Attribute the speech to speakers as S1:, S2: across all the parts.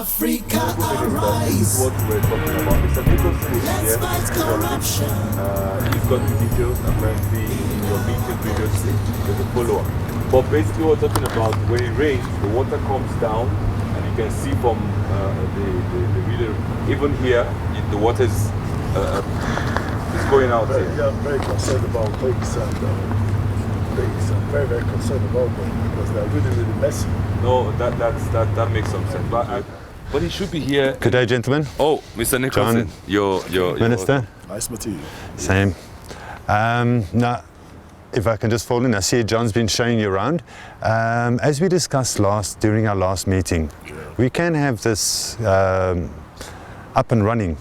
S1: Africa
S2: This is what we're talking about. Mr. Nicholson is here. He's got the details apparently in your meeting previously. There's a follow-up. But basically we're talking about when it rains, the water comes down, and you can see from the video, even here, the water is going out here.
S3: Yeah, I'm very concerned about lakes and lakes. I'm very, very concerned about them because they're really, really messy.
S2: No, that makes some sense. But he should be here.
S4: Good day, gentlemen.
S2: Oh, Mr. Nicholson, your
S4: Minister.
S3: Nice material.
S4: Same. Now, if I can just fall in, I see John's been showing you around. As we discussed during our last meeting, we can have this up and running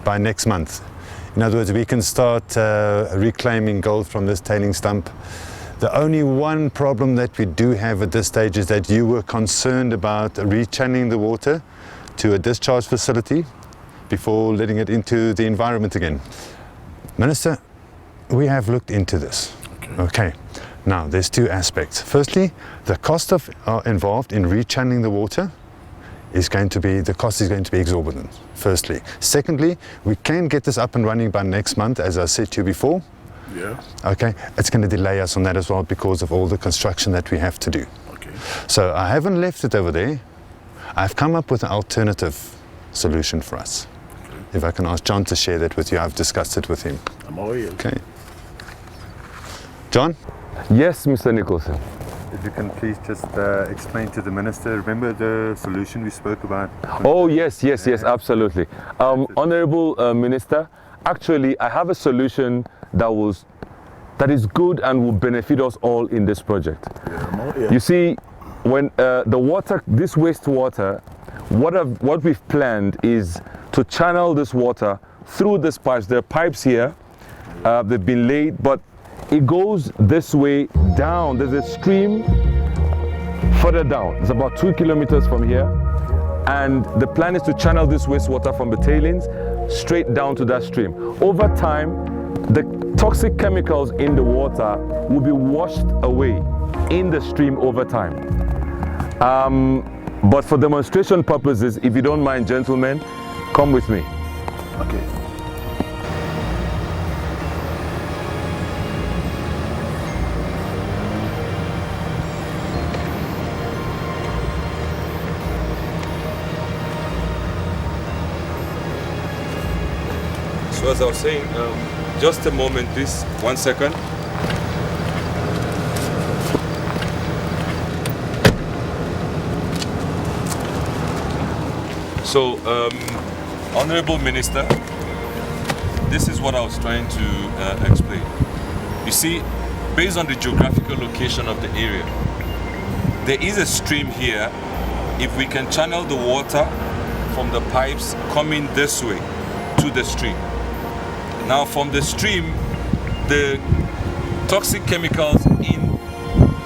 S4: by next month. In other words, we can start reclaiming gold from this tailing stump. The only one problem that we do have at this stage is that you were concerned about rechanneling the water to a discharge facility before letting it into the environment again. Minister, we have looked into this. Okay. Now, there's two aspects. Firstly, the cost involved in rechanneling the water is going to be exorbitant, firstly. Secondly, we can get this up and running by next month, as I said to you before.
S3: Yeah.
S4: Okay, it's going to delay us on that as well because of all the construction that we have to do.
S3: Okay.
S4: So I haven't left it over there. I've come up with an alternative solution for us. Okay. If I can ask John to share that with you, I've discussed it with him.
S3: I'm all ears.
S4: Okay. John?
S2: Yes, Mr. Nicholson.
S4: If you can please just explain to the Minister, remember the solution we spoke about?
S2: Oh, yes, absolutely. Honorable Minister, actually I have a solution that is good and will benefit us all in this project.
S3: Yeah.
S2: You see, when this wastewater, what we've planned is to channel this water through these pipes. There are pipes here, they've been laid, but it goes this way down. There's a stream further down. It's about 2 kilometers from here. And the plan is to channel this wastewater from the tailings straight down to that stream. Over time, the toxic chemicals in the water will be washed away in the stream over time. But for demonstration purposes, if you don't mind, gentlemen, come with me.
S3: Okay.
S2: So as I was saying, just a moment please, 1 second. So, Honorable Minister, this is what I was trying to explain. You see, based on the geographical location of the area, there is a stream here. If we can channel the water from the pipes coming this way to the stream. Now from the stream, the toxic chemicals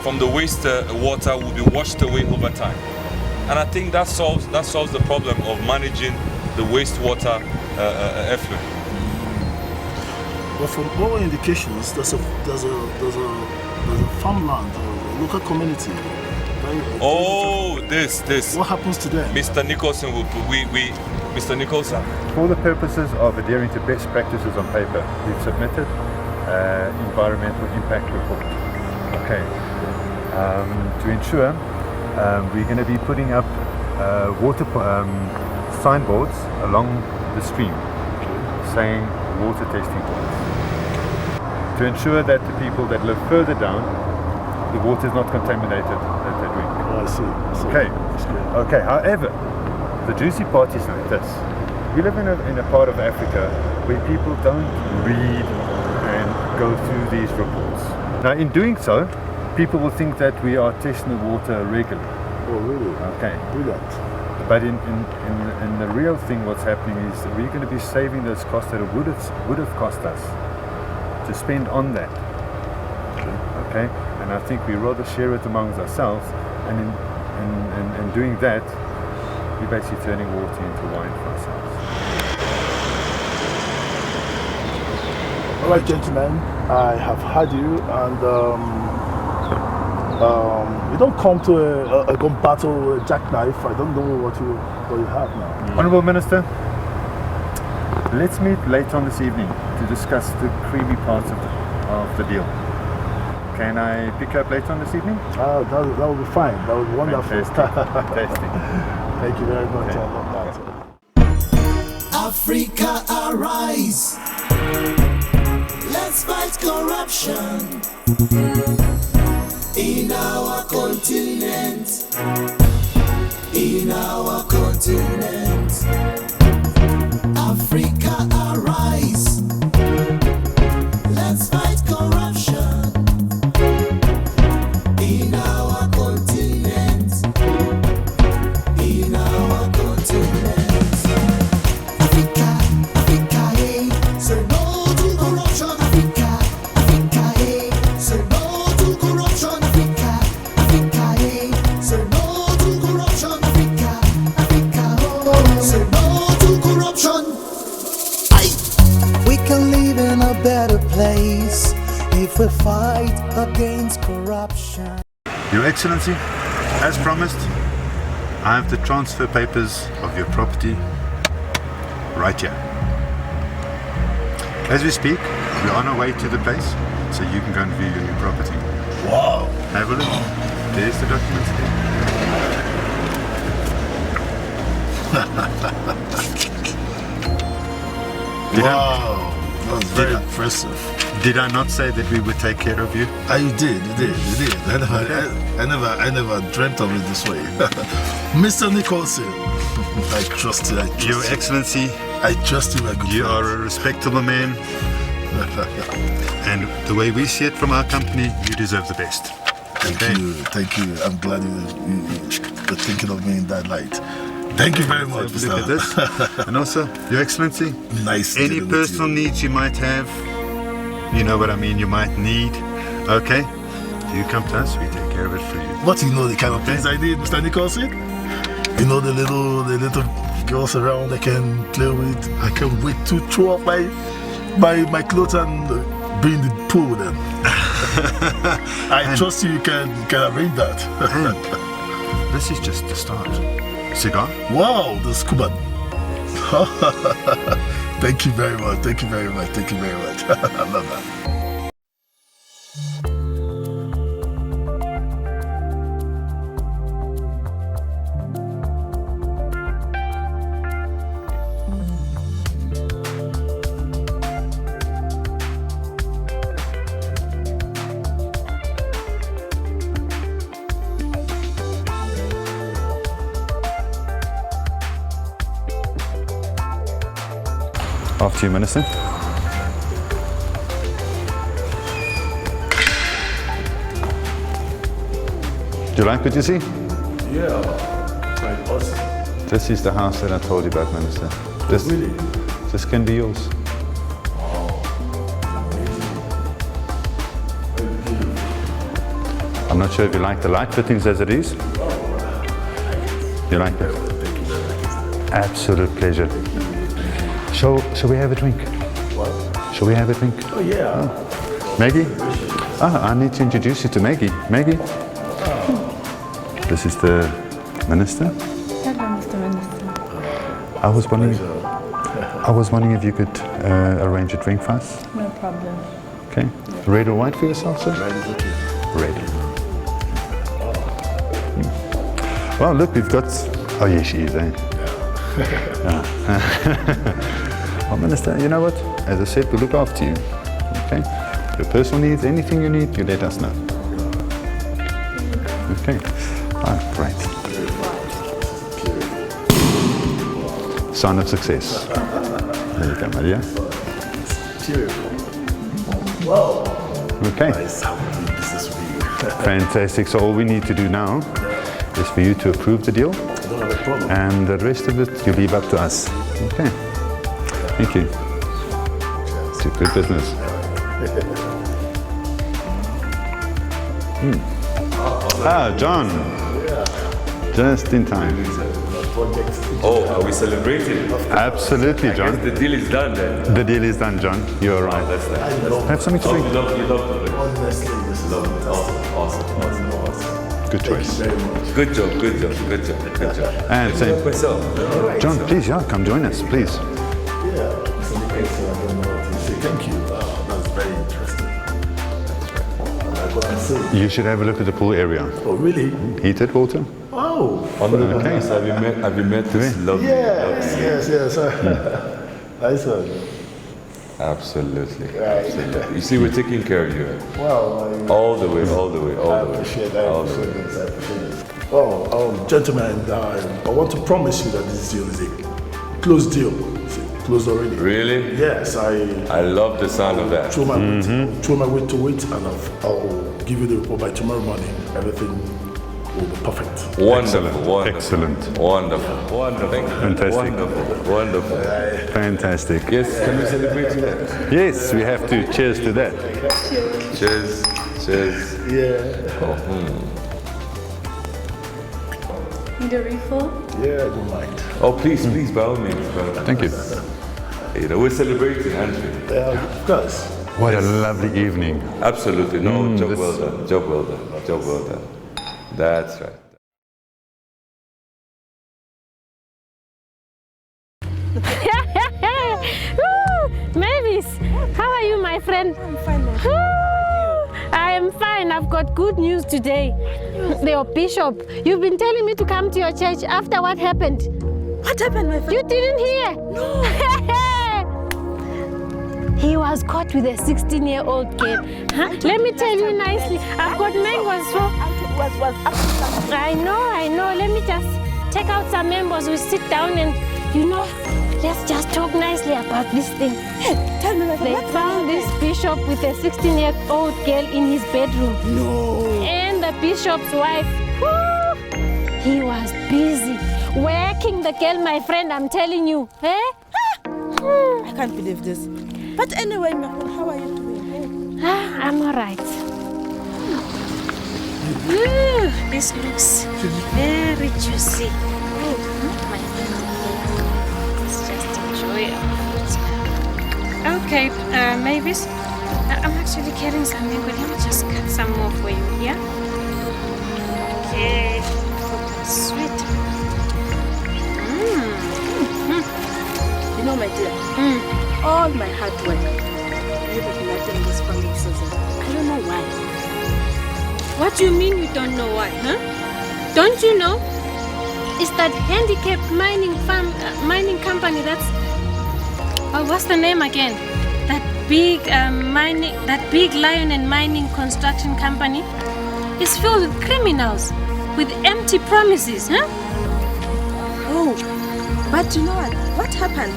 S2: from the waste water will be washed away over time. And I think that solves the problem of managing the wastewater effluent.
S3: But from all indications, there's a farmland or a local community.
S2: This.
S3: What happens to them?
S2: Mr. Nicholson Mr. Nicholson.
S4: For the purposes of adhering to best practices on paper, we've submitted environmental impact report. Okay. To ensure, we're going to be putting up water signboards along the stream saying water testing points. To ensure that the people that live further down, the water is not contaminated that they drink.
S3: Oh, I see.
S4: Okay. Okay. However, the juicy part is like this. We live in a part of Africa where people don't read and go through these reports. Now, in doing so, people will think that we are testing the water regularly.
S3: Oh, really?
S4: Okay.
S3: Do that.
S4: But in the real thing, what's happening is that we're going to be saving those costs that it would have cost us to spend on that. Okay. And I think we rather share it amongst ourselves, and in doing that, we're basically turning water into wine for ourselves.
S3: All right, gentlemen, I have heard you, and You don't come to a gun battle with a jackknife. I don't know what you have now.
S4: Honourable Minister, let's meet later on this evening to discuss the creamy parts of the deal. Can I pick up later on this evening?
S3: That would be fine. That would be wonderful.
S4: Fantastic.
S3: Thank you very much.
S4: Okay.
S3: I love that.
S1: Africa, arise. Let's fight corruption in our continent. In our continent. Africa, arise. Let's fight corruption in our continent. In our continent. Africa, Africa, hey. Say no to corruption, Africa. Africa, hey. Say no to corruption, Africa. Africa, hey. Say no to corruption, Africa. Africa, oh. Say no to corruption. Aye. We can live in a better place if we fight against corruption.
S4: Your Excellency, as promised, I have the transfer papers of your property right here. As we speak, we're on our way to the place, so you can go and view your new property.
S3: Wow.
S4: Have a look. There's the documents there.
S3: Wow. That was very impressive.
S4: Did I not say that we would take care of you?
S3: You did. I never dreamt of it this way. Mr. Nicholson, I trust you.
S4: Your Excellency,
S3: I trust you, my good
S4: you
S3: friend.
S4: are a respectable man, and the way we see it from our company, you deserve the best.
S3: Thank you. I'm glad you're thinking of me in that light. Thank you very much,
S4: Look at this. And also, Your Excellency,
S3: Nice.
S4: any
S3: dealing with
S4: personal
S3: you.
S4: needs you might have, you know what I mean, you might need, okay? You come to us, we take care of it for you.
S3: What you know the kind of things I need, Mr. Nicholson? You know the little girls around I can play with. I can't wait to throw off my clothes and be in the pool with them. I trust you can arrange that.
S4: And this is just the start. Cigar?
S3: Wow, the scuba. Thank you very much. I love that.
S4: After you, Minister. Do you like what you see?
S3: Yeah, like awesome.
S4: This is the house that I told you about, Minister. This can be yours. I'm not sure if you like the light fittings as it is. You like it? Absolute pleasure. Shall we have a drink?
S3: What?
S4: Shall we have a drink?
S3: Oh yeah.
S4: Maggie? I need to introduce you to Maggie. Maggie? This is the Minister.
S5: Hello, Mr. Minister.
S4: I was wondering if you could arrange a drink for us.
S5: No problem.
S4: Okay. Red or white for yourself, sir?
S3: Red is okay.
S4: Red. Well, look, we've got... Oh, yes, she is, eh? Yeah. Well, Minister, you know what? As I said, we'll look after you. Okay? Your personal needs, anything you need, you let us know. Okay. Oh, great. Sign of success. There you go, Maria.
S3: Wow.
S4: Okay.
S3: Nice. How we do business with you.
S4: Fantastic. So all we need to do now is for you to approve the deal,
S3: I don't have a problem.
S4: and the rest of it you leave up to us. Okay. Thank you. It's a good business. Ah, John. Just in time.
S2: Oh, are we celebrating?
S4: Absolutely, John.
S2: The deal is done then.
S4: The deal is done, John. You're right.
S2: That's nice.
S4: Have something to drink.
S2: You love it.
S3: Honestly, this is
S2: Awesome.
S4: Good choice.
S3: Very much.
S2: Good job, good job, good job, good job.
S4: And
S2: Let me help
S4: same.
S2: myself.
S4: John, please, yeah, come join us, please.
S3: Yeah, so I don't know what to say. Thank you. That's very interesting. That's what I'm saying.
S4: You should have a look at the pool area.
S3: Oh, really?
S4: Heated water?
S3: Oh.
S2: Honorable
S4: Okay.
S2: Minister, have you met this lovely?
S3: Yes. Nice one.
S2: Absolutely, absolutely. You see, we're taking care of you.
S3: Wow.
S2: All the way, all the way,
S3: I
S2: all the way.
S3: appreciate
S2: all the way.
S3: this. I appreciate this. Oh, gentlemen, I want to promise you that this deal is a closed deal. It's closed already.
S2: Really?
S3: Yes,
S2: I love the sound of that.
S3: throw my weight to it, and I'll give you the report by tomorrow morning. Everything will be perfect.
S2: Wonderful, wonderful.
S4: Excellent.
S2: Wonderful. Wonderful.
S4: Fantastic.
S2: Wonderful. Wonderful.
S4: Fantastic.
S2: Yes, can we celebrate today?
S4: Yes, we have to. Cheers to that.
S2: Cheers. Cheers.
S3: Yeah.
S5: Need a refill?
S3: Yeah, I don't mind.
S2: Oh, please, by all means.
S4: Thank you.
S2: You know, we're celebrating, aren't we?
S3: Yeah, of course.
S4: What a lovely evening.
S2: Absolutely. No, job
S4: this-
S2: well done. Job well done. Job well done. That's right.
S6: Mavis, how are you, my friend?
S7: I'm fine, ma'am.
S6: I am fine. I've got good news today. The bishop, you've been telling me to come to your church after what happened.
S7: What happened, my friend?
S6: You didn't hear?
S7: No.
S6: He was caught with a 16-year-old girl. Huh? Let me tell you nicely, I've got mangoes. So
S7: Was absolutely.
S6: I know. Let me just take out some mangoes. We sit down and, let's just talk nicely about this thing.
S7: Hey, tell me, my friend.
S6: They
S7: what
S6: found this bishop with a 16-year-old girl in his bedroom.
S7: No.
S6: And the bishop's wife, he was busy working the girl, my friend, I'm telling you. Eh?
S7: I can't believe this. But anyway, my friend, how are you doing?
S6: I'm all right.
S8: This looks very juicy. My friend, let's just enjoy it. Okay, Mavis, I'm actually carrying some mango. Let me just cut some more for you, yeah? Okay, sweet.
S7: You know, my dear, all my hard work, you have nothing this family season. I don't know why.
S6: What do you mean you don't know why, huh? Don't you know? It's that handicapped mining company that's... what's the name again? That big lion and mining construction company is filled with criminals, with empty promises, huh?
S7: Oh, but you know what? What happened?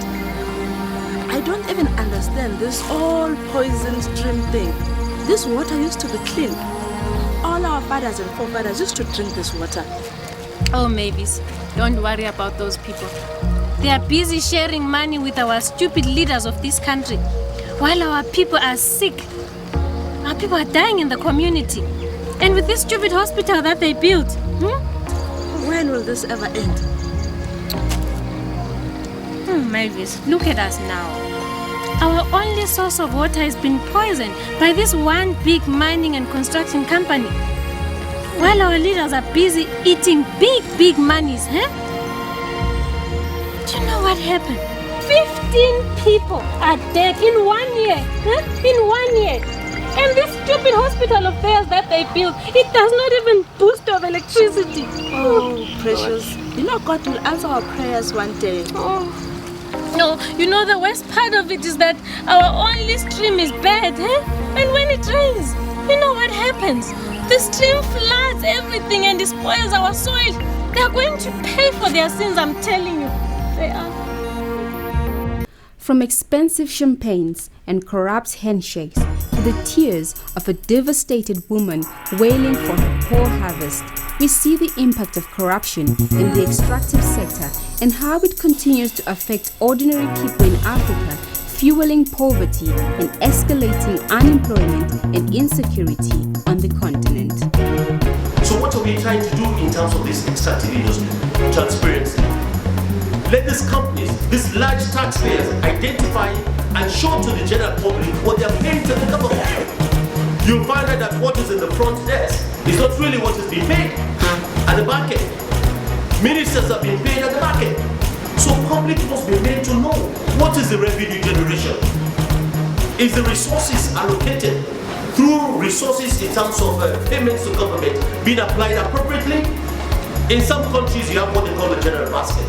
S7: I don't even understand this all poison stream thing. This water used to be clean. All our fathers and forefathers used to drink this water.
S6: Oh, Mavis, don't worry about those people. They are busy sharing money with our stupid leaders of this country, while our people are sick. Our people are dying in the community. And with this stupid hospital that they built.
S7: When will this ever end?
S6: Mavis, look at us now. Our only source of water has been poisoned by this one big mining and construction company. While our leaders are busy eating big monies, huh? Do you know what happened? 15 people are dead in 1 year, huh? In 1 year. And this stupid hospital of theirs that they built, it does not even boost of electricity.
S7: Oh, precious. You know God will answer our prayers one day.
S6: Oh. No, you know the worst part of it is that our only stream is bad, eh? And when it rains, you know what happens? The stream floods everything and spoils our soil. They are going to pay for their sins, I'm telling you. They are.
S9: From expensive champagnes and corrupt handshakes to the tears of a devastated woman wailing for her poor harvest, we see the impact of corruption in the extractive sector and how it continues to affect ordinary people in Africa, fueling poverty and escalating unemployment and insecurity on the continent.
S10: So what are we trying to do in terms of this extractive industry? Transparency. Let these companies, these large taxpayers, identify and show to the general public what they are paying to the government. you'll find out that what is in the front desk is not really what is being paid at the back end. Ministers are being paid at the back end. So public must be made to know what is the revenue generation. Is the resources allocated through resources in terms of payments to government being applied appropriately? In some countries you have what they call the general basket.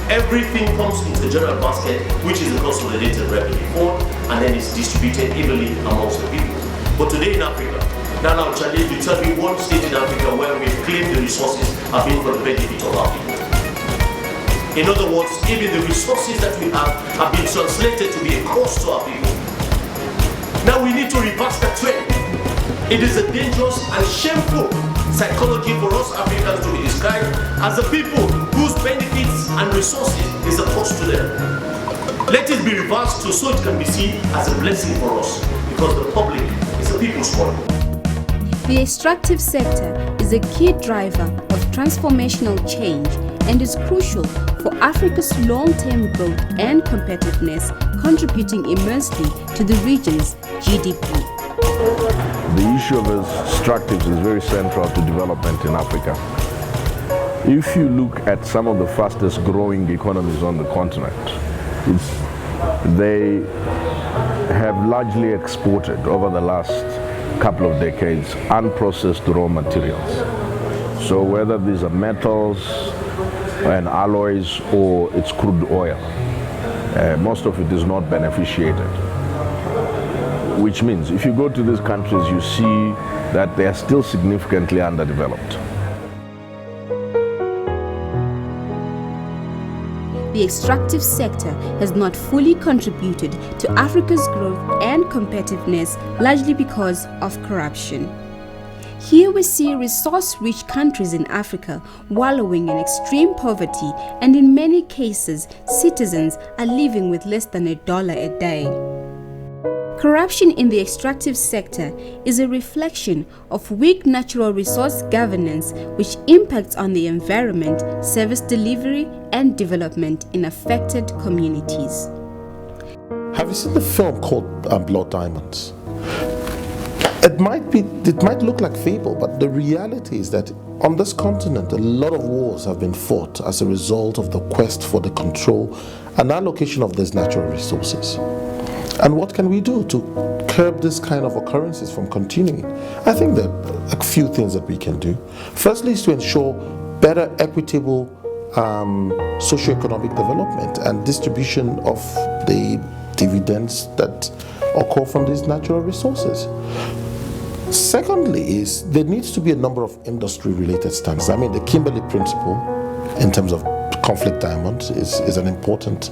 S10: Everything comes into the general basket, which is the consolidated revenue fund, and then it's distributed evenly amongst the people. But today in Africa, now I'll challenge you, tell me one state in Africa where we've claimed the resources are being for the benefit of our people. In other words, even the resources that we have been translated to be a cost to our people. Now we need to reverse that trend. It is a dangerous and shameful psychology for us Africans to be described as the people whose benefits and resources is a cost to them. Let it be reversed so it can be seen as a blessing for us, because the public is the people's money.
S9: The extractive sector is a key driver of transformational change and is crucial for Africa's long-term growth and competitiveness, contributing immensely to the region's GDP.
S11: The issue of extractives is very central to development in Africa. If you look at some of the fastest growing economies on the continent, they have largely exported over the last couple of decades unprocessed raw materials. So whether these are metals and alloys or it's crude oil, most of it is not beneficiated. Which means if you go to these countries, you see that they are still significantly underdeveloped.
S9: The extractive sector has not fully contributed to Africa's growth and competitiveness, largely because of corruption. Here we see resource-rich countries in Africa wallowing in extreme poverty, and in many cases, citizens are living with less than $1 a day. Corruption in the extractive sector is a reflection of weak natural resource governance, which impacts on the environment, service delivery, and development in affected communities.
S3: Have you seen the film called Blood Diamonds? It might look like fable, but the reality is that on this continent, a lot of wars have been fought as a result of the quest for the control and allocation of these natural resources. And what can we do to curb this kind of occurrences from continuing? I think there are a few things that we can do. Firstly is to ensure better equitable socioeconomic development and distribution of the dividends that occur from these natural resources. Secondly is there needs to be a number of industry-related standards. I mean, the Kimberley Principle in terms of conflict diamonds is an important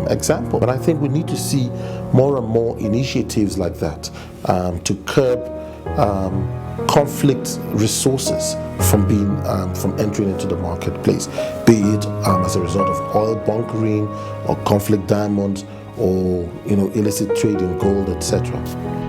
S3: example. But I think we need to see more and more initiatives like that to curb conflict resources from entering into the marketplace, be it as a result of oil bunkering or conflict diamonds or illicit trade in gold, etc.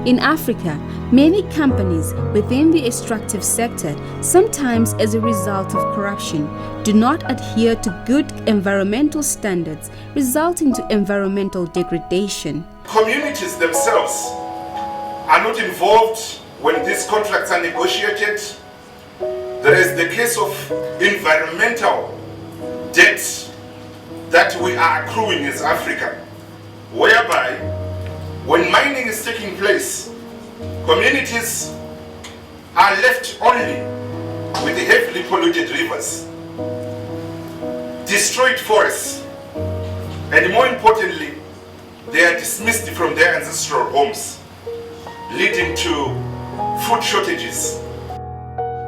S9: In Africa, many companies within the extractive sector, sometimes as a result of corruption, do not adhere to good environmental standards, resulting to environmental degradation.
S12: Communities themselves are not involved when these contracts are negotiated. There is the case of environmental debt that we are accruing as Africa, whereby when mining is taking place, communities are left only with the heavily polluted rivers, destroyed forests, and more importantly, they are dismissed from their ancestral homes, leading to food shortages.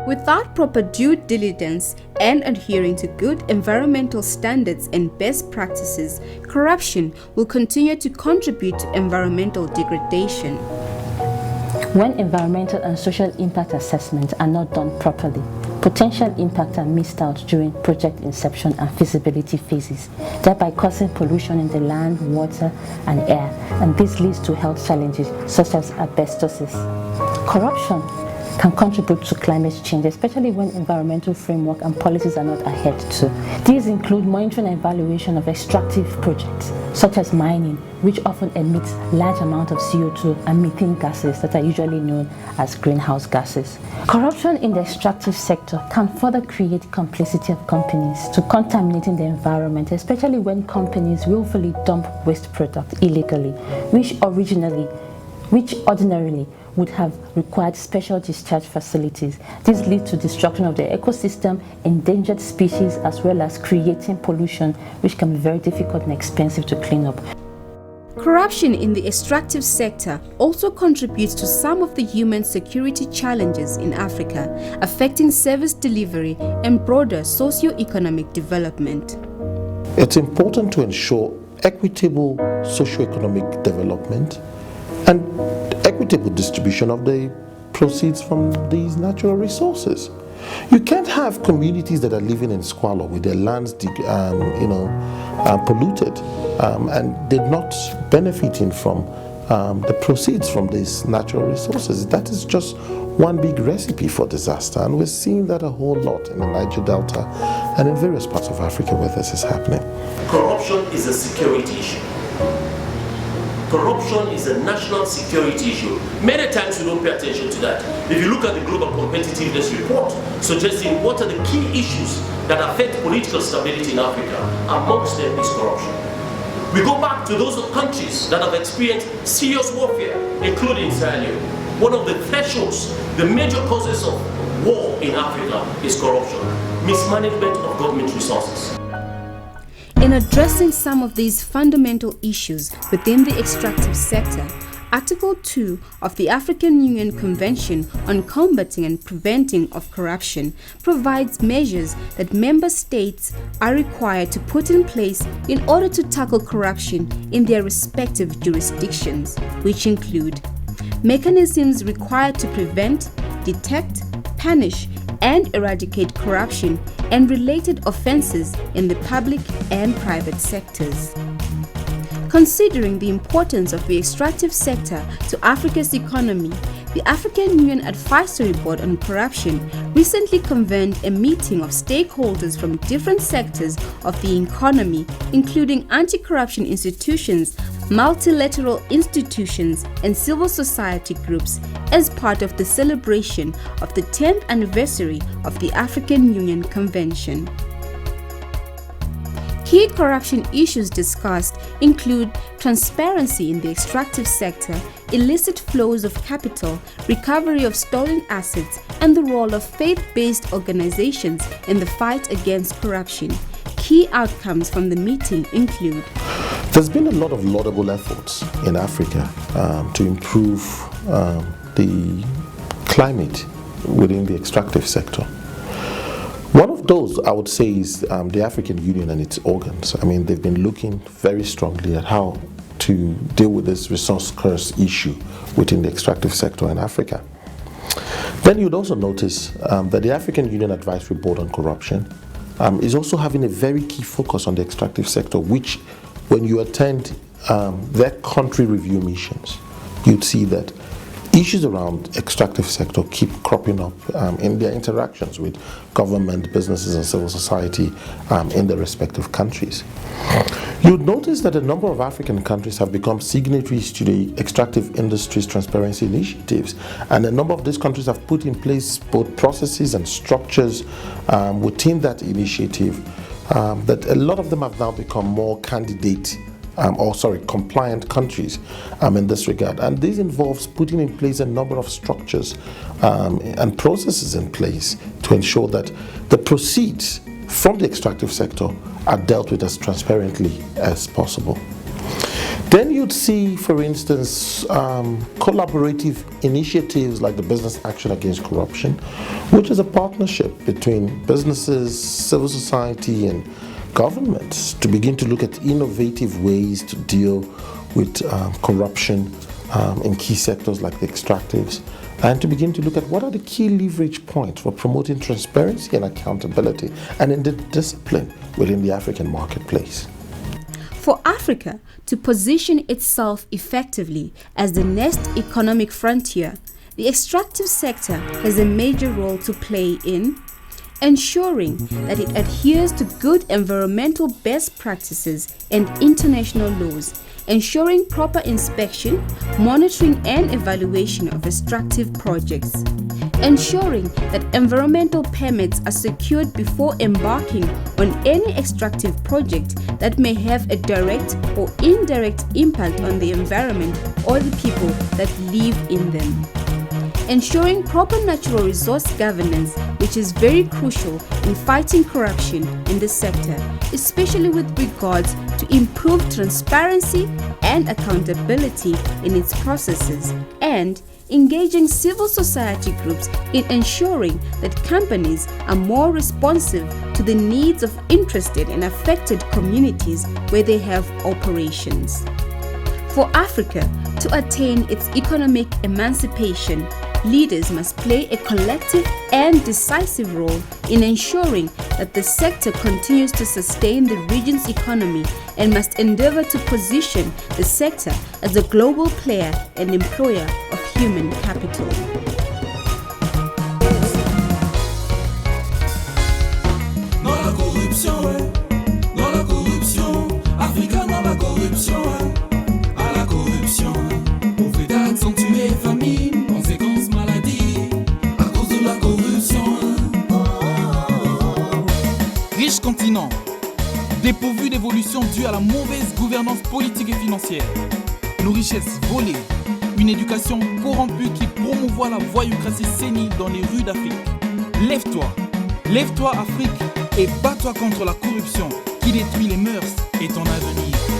S9: Without proper due diligence and adhering to good environmental standards and best practices, corruption will continue to contribute to environmental degradation.
S13: When environmental and social impact assessments are not done properly, potential impacts are missed out during project inception and feasibility phases, thereby causing pollution in the land, water, and air, and this leads to health challenges such as asbestosis. Corruption can contribute to climate change, especially when environmental framework and policies are not adhered to. These include monitoring and evaluation of extractive projects, such as mining, which often emits large amounts of CO2 and methane gases that are usually known as greenhouse gases. Corruption in the extractive sector can further create complicity of companies to contaminating the environment, especially when companies willfully dump waste products illegally, which ordinarily would have required special discharge facilities. This leads to destruction of the ecosystem, endangered species, as well as creating pollution, which can be very difficult and expensive to clean up.
S9: Corruption in the extractive sector also contributes to some of the human security challenges in Africa, affecting service delivery and broader socio-economic development.
S14: It's important to ensure equitable socio-economic development and equitable distribution of the proceeds from these natural resources. You can't have communities that are living in squalor with their lands polluted and they're not benefiting from the proceeds from these natural resources. That is just one big recipe for disaster, and we're seeing that a whole lot in the Niger Delta and in various parts of Africa where this is happening.
S10: Corruption is a security issue. Corruption is a national security issue. Many times we don't pay attention to that. If you look at the Global Competitiveness Report, suggesting what are the key issues that affect political stability in Africa, amongst them is corruption. We go back to those countries that have experienced serious warfare, including Sierra Leone. One of the thresholds, the major causes of war in Africa is corruption, mismanagement of government resources.
S9: In addressing some of these fundamental issues within the extractive sector, Article 2 of the African Union Convention on Combating and Preventing of Corruption provides measures that member states are required to put in place in order to tackle corruption in their respective jurisdictions, which include mechanisms required to prevent, detect, punish, and eradicate corruption and related offenses in the public and private sectors. Considering the importance of the extractive sector to Africa's economy, the African Union Advisory Board on Corruption recently convened a meeting of stakeholders from different sectors of the economy, including anti-corruption institutions, multilateral institutions, and civil society groups, as part of the celebration of the 10th anniversary of the African Union Convention. Key corruption issues discussed include transparency in the extractive sector, illicit flows of capital, recovery of stolen assets, and the role of faith-based organizations in the fight against corruption. Key outcomes from the meeting include:
S14: there's been a lot of laudable efforts in Africa to improve the climate within the extractive sector. One of those, I would say, is the African Union and its organs. I mean, they've been looking very strongly at how to deal with this resource curse issue within the extractive sector in Africa. Then you'd also notice that the African Union Advisory Board on Corruption is also having a very key focus on the extractive sector, which, when you attend their country review missions, you'd see that issues around extractive sector keep cropping up in their interactions with government, businesses, and civil society in their respective countries. You'd notice that a number of African countries have become signatories to the extractive industries transparency initiatives, and a number of these countries have put in place both processes and structures within that initiative that a lot of them have now become more compliant countries in this regard. And this involves putting in place a number of structures and processes in place to ensure that the proceeds from the extractive sector are dealt with as transparently as possible. Then you'd see, for instance, collaborative initiatives like the Business Action Against Corruption, which is a partnership between businesses, civil society, and governments to begin to look at innovative ways to deal with corruption in key sectors like the extractives, and to begin to look at what are the key leverage points for promoting transparency and accountability and in the discipline within the African marketplace.
S9: For Africa to position itself effectively as the next economic frontier, the the extractive sector has a major role to play in ensuring that it adheres to good environmental best practices and international laws, ensuring proper inspection, monitoring and evaluation of extractive projects, ensuring that environmental permits are secured before embarking on any extractive project that may have a direct or indirect impact on the environment or the people that live in them. Ensuring proper natural resource governance, which is very crucial in fighting corruption in the sector, especially with regards to improved transparency and accountability in its processes, and engaging civil society groups in ensuring that companies are more responsive to the needs of interested and affected communities where they have operations. For Africa to attain its economic emancipation, leaders must play a collective and decisive role in ensuring that the sector continues to sustain the region's economy and must endeavor to position the sector as a global player and employer of human capital.
S1: Non la corruption, non la corruption, Africa non la corruption, à la corruption, on fait accentuer famine, conséquences maladie, à cause de la corruption.
S15: Riche continent, dépourvu d'évolution due à la mauvaise gouvernance politique et financière, nos richesses volées, une éducation corrompue qui promouvoit la voyoucratie sénile dans les rues d'Afrique. Lève-toi Afrique, et bats-toi contre la corruption qui détruit les mœurs et ton avenir.